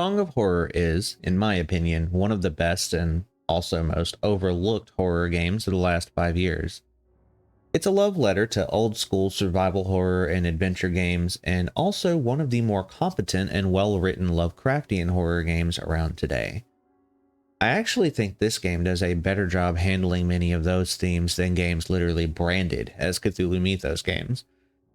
Song of Horror is, in my opinion, one of the best and also most overlooked horror games of the last 5 years. It's a love letter to old school survival horror and adventure games, and also one of the more competent and well written Lovecraftian horror games around today. I actually think this game does a better job handling many of those themes than games literally branded as Cthulhu Mythos games.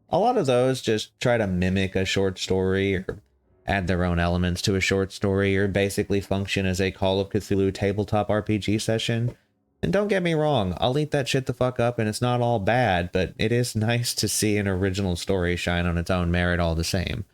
A lot of those just try to mimic a short story or add their own elements to a short story or basically function as a Call of Cthulhu tabletop RPG session. And don't get me wrong, I'll eat that shit the fuck up and it's not all bad, but it is nice to see an original story shine on its own merit all the same.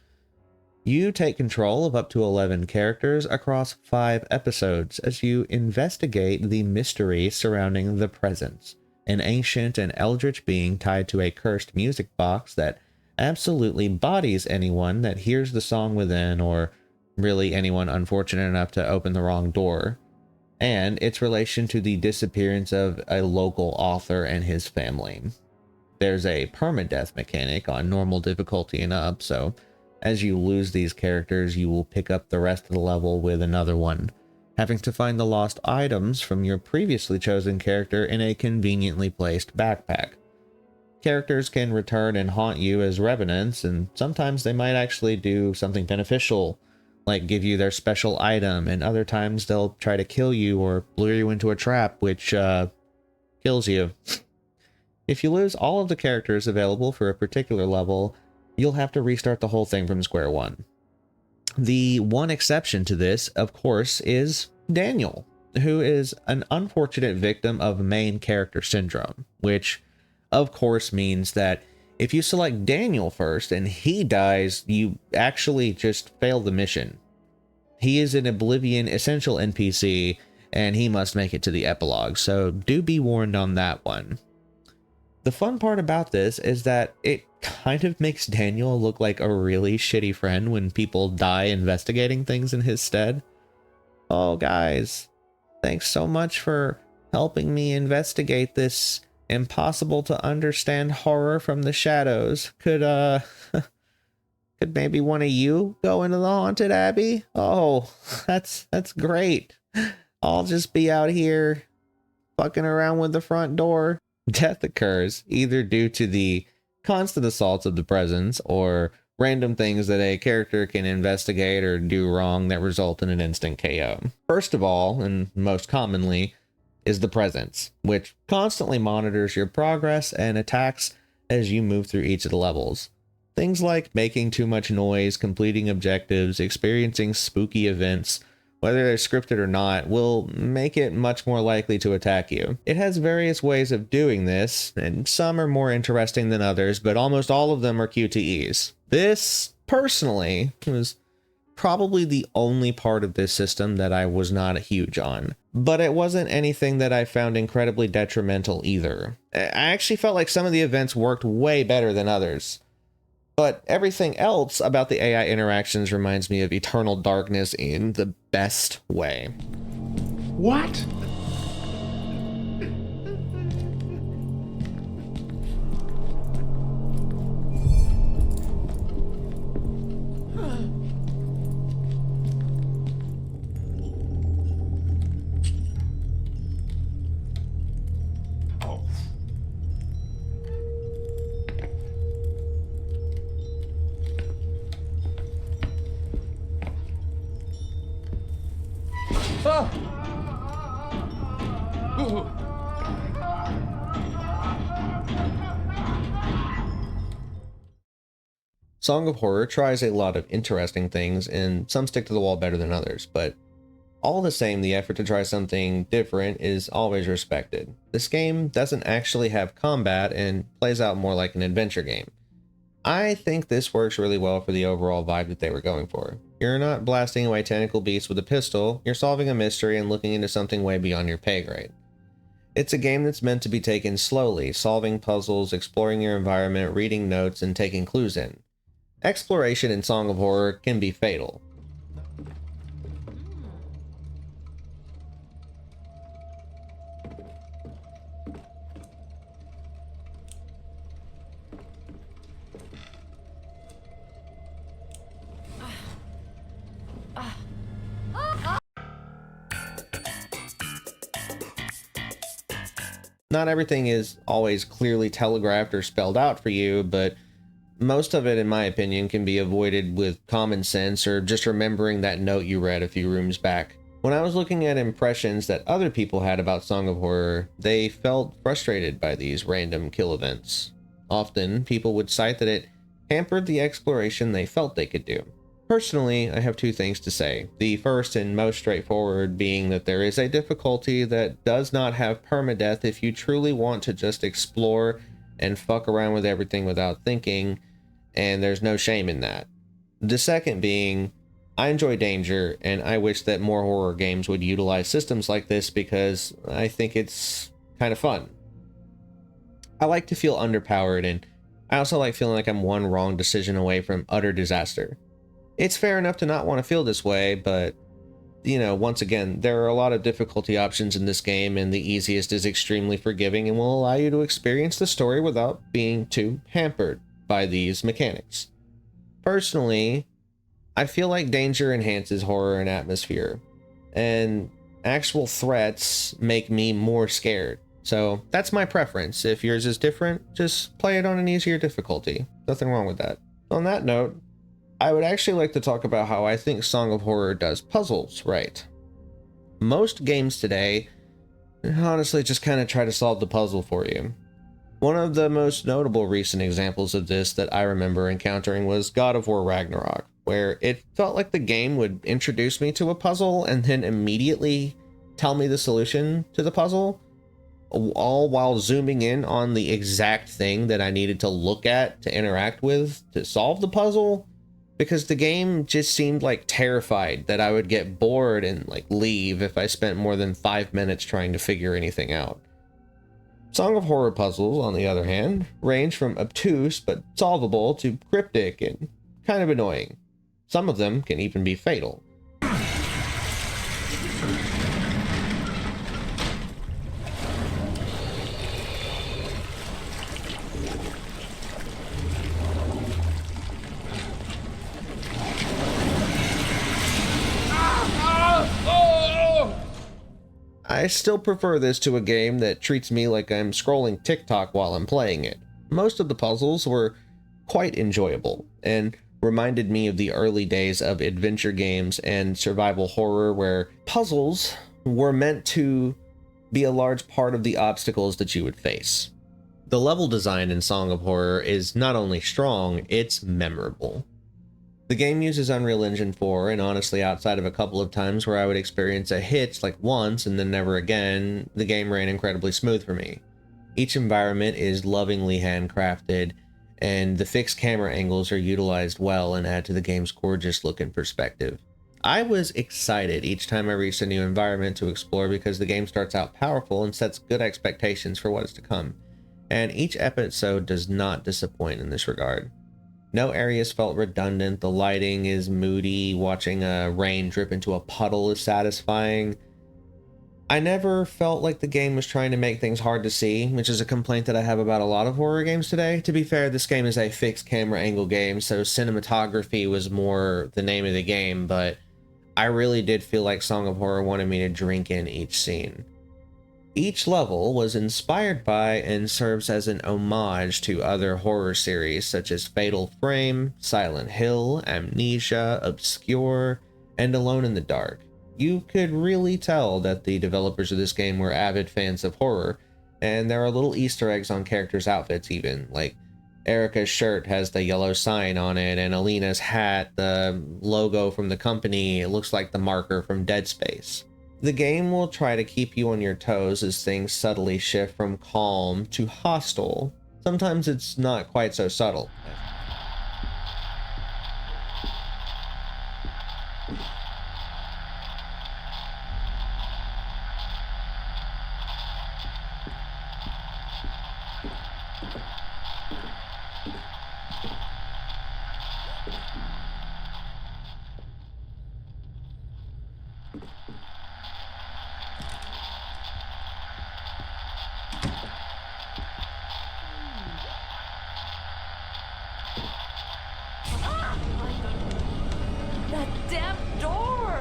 You take control of up to 11 characters across 5 episodes as you investigate the mystery surrounding the Presence, an ancient and eldritch being tied to a cursed music box that absolutely bodies anyone that hears the song within, or really anyone unfortunate enough to open the wrong door, and its relation to the disappearance of a local author and his family. There's a permadeath mechanic on normal difficulty and up, so as you lose these characters, you will pick up the rest of the level with another one, having to find the lost items from your previously chosen character in a conveniently placed backpack. Characters can return and haunt you as revenants, and sometimes they might actually do something beneficial, like give you their special item, and other times they'll try to kill you or lure you into a trap, which kills you. If you lose all of the characters available for a particular level, you'll have to restart the whole thing from square one. The one exception to this, of course, is Daniel, who is an unfortunate victim of main character syndrome, which of course means that if you select Daniel first and he dies, you actually just fail the mission. He is an Oblivion essential NPC and he must make it to the epilogue, so do be warned on that one. The fun part about this is that it kind of makes Daniel look like a really shitty friend when people die investigating things in his stead. Oh, guys, thanks so much for helping me investigate this impossible to understand horror from the shadows. Could maybe one of you go into the haunted abbey? Oh, that's great. I'll just be out here fucking around with the front door. Death occurs either due to the constant assaults of the Presence or random things that a character can investigate or do wrong that result in an instant KO. First of all, and most commonly, is the Presence, which constantly monitors your progress and attacks as you move through each of the levels. Things like making too much noise, completing objectives, experiencing spooky events, whether they're scripted or not, will make it much more likely to attack you. It has various ways of doing this, and some are more interesting than others, but almost all of them are QTEs. This, personally, was probably the only part of this system that I was not huge on. But it wasn't anything that I found incredibly detrimental either. I actually felt like some of the events worked way better than others. But everything else about the AI interactions reminds me of Eternal Darkness in the best way. What? Song of Horror tries a lot of interesting things, and some stick to the wall better than others, but all the same, the effort to try something different is always respected. This game doesn't actually have combat and plays out more like an adventure game. I think this works really well for the overall vibe that they were going for. You're not blasting away tentacle beasts with a pistol, you're solving a mystery and looking into something way beyond your pay grade. It's a game that's meant to be taken slowly, solving puzzles, exploring your environment, reading notes, and taking clues in. Exploration in Song of Horror can be fatal. Not everything is always clearly telegraphed or spelled out for you, but most of it, in my opinion, can be avoided with common sense or just remembering that note you read a few rooms back. When I was looking at impressions that other people had about Song of Horror, they felt frustrated by these random kill events. Often, people would cite that it hampered the exploration they felt they could do. Personally, I have two things to say. The first and most straightforward being that there is a difficulty that does not have permadeath if you truly want to just explore and fuck around with everything without thinking, and there's no shame in that. The second being, I enjoy danger, and I wish that more horror games would utilize systems like this because I think it's kind of fun. I like to feel underpowered, and I also like feeling like I'm one wrong decision away from utter disaster. It's fair enough to not want to feel this way, but, once again, there are a lot of difficulty options in this game, and the easiest is extremely forgiving and will allow you to experience the story without being too hampered by these mechanics. Personally, I feel like danger enhances horror and atmosphere, and actual threats make me more scared. So that's my preference. If yours is different, just play it on an easier difficulty. Nothing wrong with that. On that note, I would actually like to talk about how I think Song of Horror does puzzles right. Most games today, honestly, just kind of try to solve the puzzle for you. One of the most notable recent examples of this that I remember encountering was God of War Ragnarok, where it felt like the game would introduce me to a puzzle and then immediately tell me the solution to the puzzle, all while zooming in on the exact thing that I needed to look at to interact with to solve the puzzle, because the game just seemed like terrified that I would get bored and leave if I spent more than 5 minutes trying to figure anything out. Song of Horror puzzles, on the other hand, range from obtuse but solvable to cryptic and kind of annoying. Some of them can even be fatal. I still prefer this to a game that treats me like I'm scrolling TikTok while I'm playing it. Most of the puzzles were quite enjoyable and reminded me of the early days of adventure games and survival horror, where puzzles were meant to be a large part of the obstacles that you would face. The level design in Song of Horror is not only strong, it's memorable. The game uses Unreal Engine 4, and honestly, outside of a couple of times where I would experience a hitch once and then never again, the game ran incredibly smooth for me. Each environment is lovingly handcrafted, and the fixed camera angles are utilized well and add to the game's gorgeous look and perspective. I was excited each time I reached a new environment to explore because the game starts out powerful and sets good expectations for what is to come, and each episode does not disappoint in this regard. No areas felt redundant, the lighting is moody, watching rain drip into a puddle is satisfying. I never felt like the game was trying to make things hard to see, which is a complaint that I have about a lot of horror games today. To be fair, this game is a fixed camera angle game, so cinematography was more the name of the game, but I really did feel like Song of Horror wanted me to drink in each scene. Each level was inspired by and serves as an homage to other horror series such as Fatal Frame, Silent Hill, Amnesia, Obscure, and Alone in the Dark. You could really tell that the developers of this game were avid fans of horror, and there are little Easter eggs on characters' outfits even, like Erica's shirt has the yellow sign on it, and Alina's hat, the logo from the company, it looks like the marker from Dead Space. The game will try to keep you on your toes as things subtly shift from calm to hostile. Sometimes it's not quite so subtle. That damn door!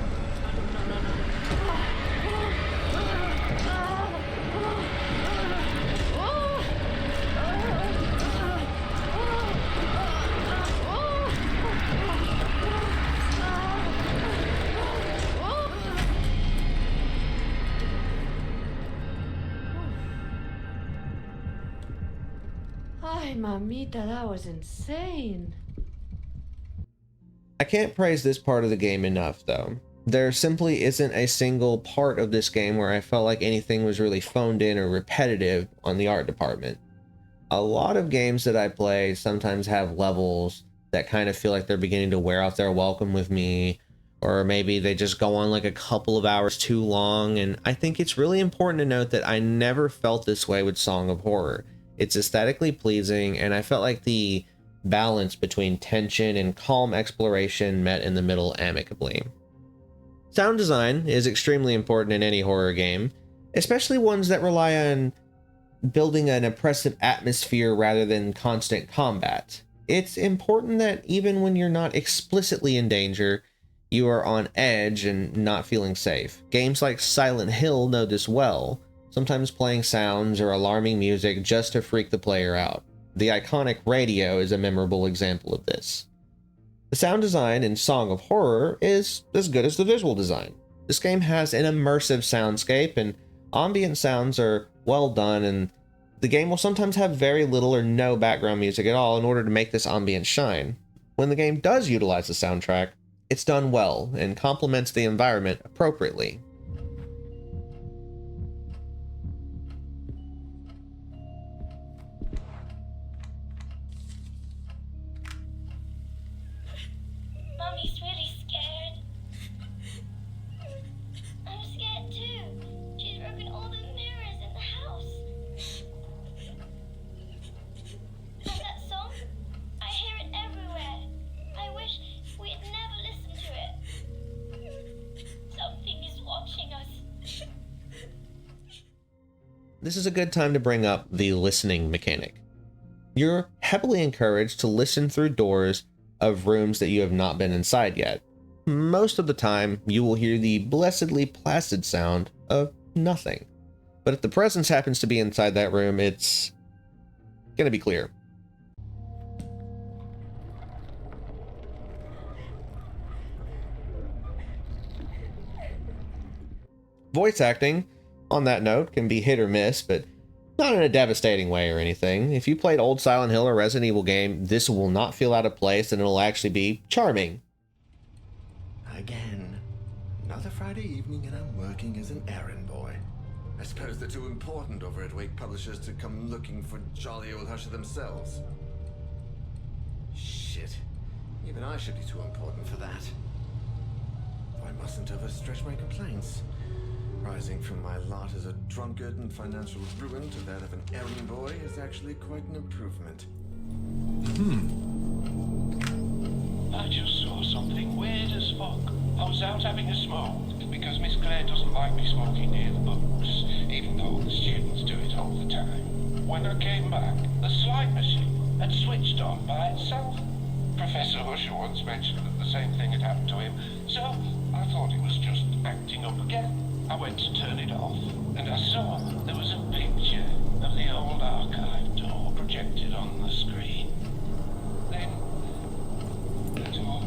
Ay, mamita, that was insane. I can't praise this part of the game enough, though. There simply isn't a single part of this game where I felt like anything was really phoned in or repetitive on the art department. A lot of games that I play sometimes have levels that kind of feel like they're beginning to wear out their welcome with me, or maybe they just go on like a couple of hours too long, and I think it's really important to note that I never felt this way with Song of Horror. It's aesthetically pleasing, and I felt like the balance between tension and calm exploration met in the middle amicably. Sound design is extremely important in any horror game, especially ones that rely on building an oppressive atmosphere rather than constant combat. It's important that even when you're not explicitly in danger, you are on edge and not feeling safe. Games like Silent Hill know this well, sometimes playing sounds or alarming music just to freak the player out. The iconic radio is a memorable example of this. The sound design in Song of Horror is as good as the visual design. This game has an immersive soundscape, and ambient sounds are well done, and the game will sometimes have very little or no background music at all in order to make this ambience shine. When the game does utilize the soundtrack, it's done well and complements the environment appropriately. Mommy's really scared. I'm scared too. She's broken all the mirrors in the house. And that song? I hear it everywhere. I wish we'd never listened to it. Something is watching us. This is a good time to bring up the listening mechanic. You're heavily encouraged to listen through doors of rooms that you have not been inside yet. Most of the time, you will hear the blessedly placid sound of nothing. But if the presence happens to be inside that room, it's gonna be clear. Voice acting, on that note, can be hit or miss, but not in a devastating way or anything. If you played old Silent Hill or Resident Evil game, this will not feel out of place and it'll actually be charming. Again. Another Friday evening and I'm working as an errand boy. I suppose they're too important over at Wake Publishers to come looking for jolly old Husher themselves. Shit. Even I should be too important for that. Though I mustn't overstretch my complaints. Rising from my lot as a drunkard and financial ruin to that of an errand boy is actually quite an improvement. I just saw something weird as fuck. I was out having a smoke because Miss Claire doesn't like me smoking near the books, even though the students do it all the time. When I came back, the slide machine had switched on by itself. Professor Husher once mentioned that the same thing had happened to him, so I thought it was just acting up again. I went to turn it off, and I saw there was a picture of the old archive door projected on the screen. Then the door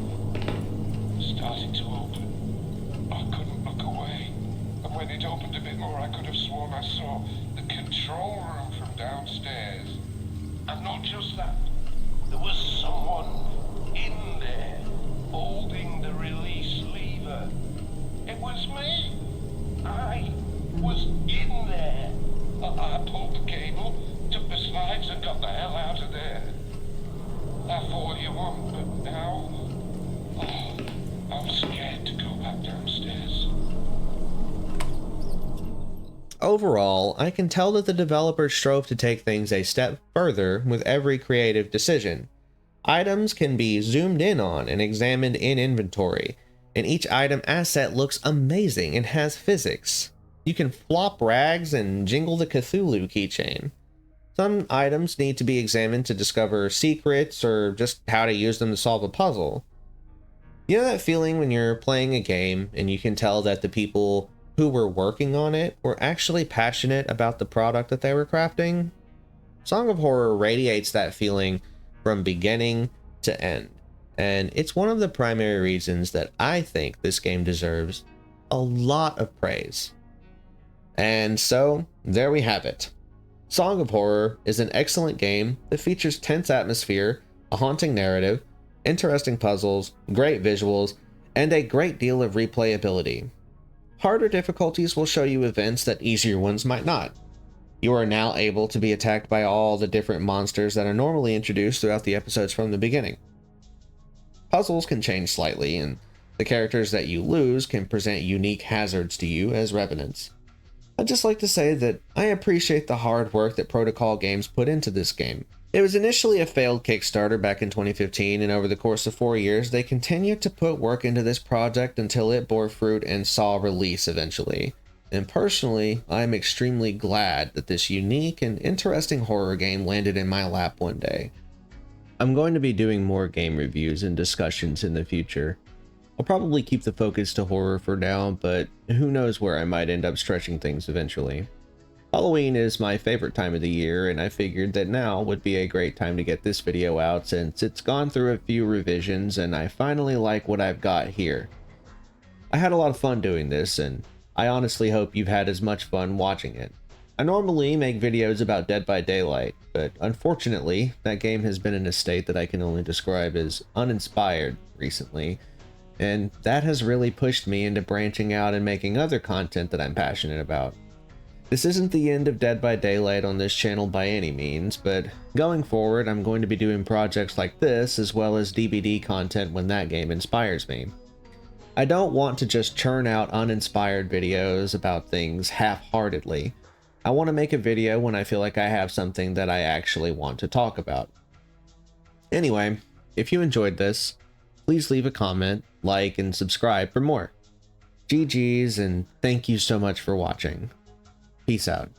started to open. I couldn't look away, and when it opened a bit more, I could have sworn I saw the control room from downstairs. And not just that, there was someone in there holding the release lever. It was me. I was in there. I pulled the cable, took the slides, and got the hell out of there. That's all you want, but now... Oh, I'm scared to go back downstairs. Overall, I can tell that the developers strove to take things a step further with every creative decision. Items can be zoomed in on and examined in inventory, and each item asset looks amazing and has physics. You can flop rags and jingle the Cthulhu keychain. Some items need to be examined to discover secrets or just how to use them to solve a puzzle. You know that feeling when you're playing a game and you can tell that the people who were working on it were actually passionate about the product that they were crafting? Song of Horror radiates that feeling from beginning to end. And it's one of the primary reasons that I think this game deserves a lot of praise. And so, there we have it. Song of Horror is an excellent game that features tense atmosphere, a haunting narrative, interesting puzzles, great visuals, and a great deal of replayability. Harder difficulties will show you events that easier ones might not. You are now able to be attacked by all the different monsters that are normally introduced throughout the episodes from the beginning. Puzzles can change slightly, and the characters that you lose can present unique hazards to you as revenants. I'd just like to say that I appreciate the hard work that Protocol Games put into this game. It was initially a failed Kickstarter back in 2015, and over the course of 4 years, they continued to put work into this project until it bore fruit and saw release eventually. And personally, I'm extremely glad that this unique and interesting horror game landed in my lap one day. I'm going to be doing more game reviews and discussions in the future. I'll probably keep the focus to horror for now, but who knows where I might end up stretching things eventually. Halloween is my favorite time of the year, and I figured that now would be a great time to get this video out since it's gone through a few revisions and I finally like what I've got here. I had a lot of fun doing this, and I honestly hope you've had as much fun watching it. I normally make videos about Dead by Daylight, but unfortunately, that game has been in a state that I can only describe as uninspired recently, and that has really pushed me into branching out and making other content that I'm passionate about. This isn't the end of Dead by Daylight on this channel by any means, but going forward I'm going to be doing projects like this as well as DVD content when that game inspires me. I don't want to just churn out uninspired videos about things half-heartedly. I want to make a video when I feel like I have something that I actually want to talk about. Anyway, if you enjoyed this, please leave a comment, like, and subscribe for more. GG's, and thank you so much for watching. Peace out.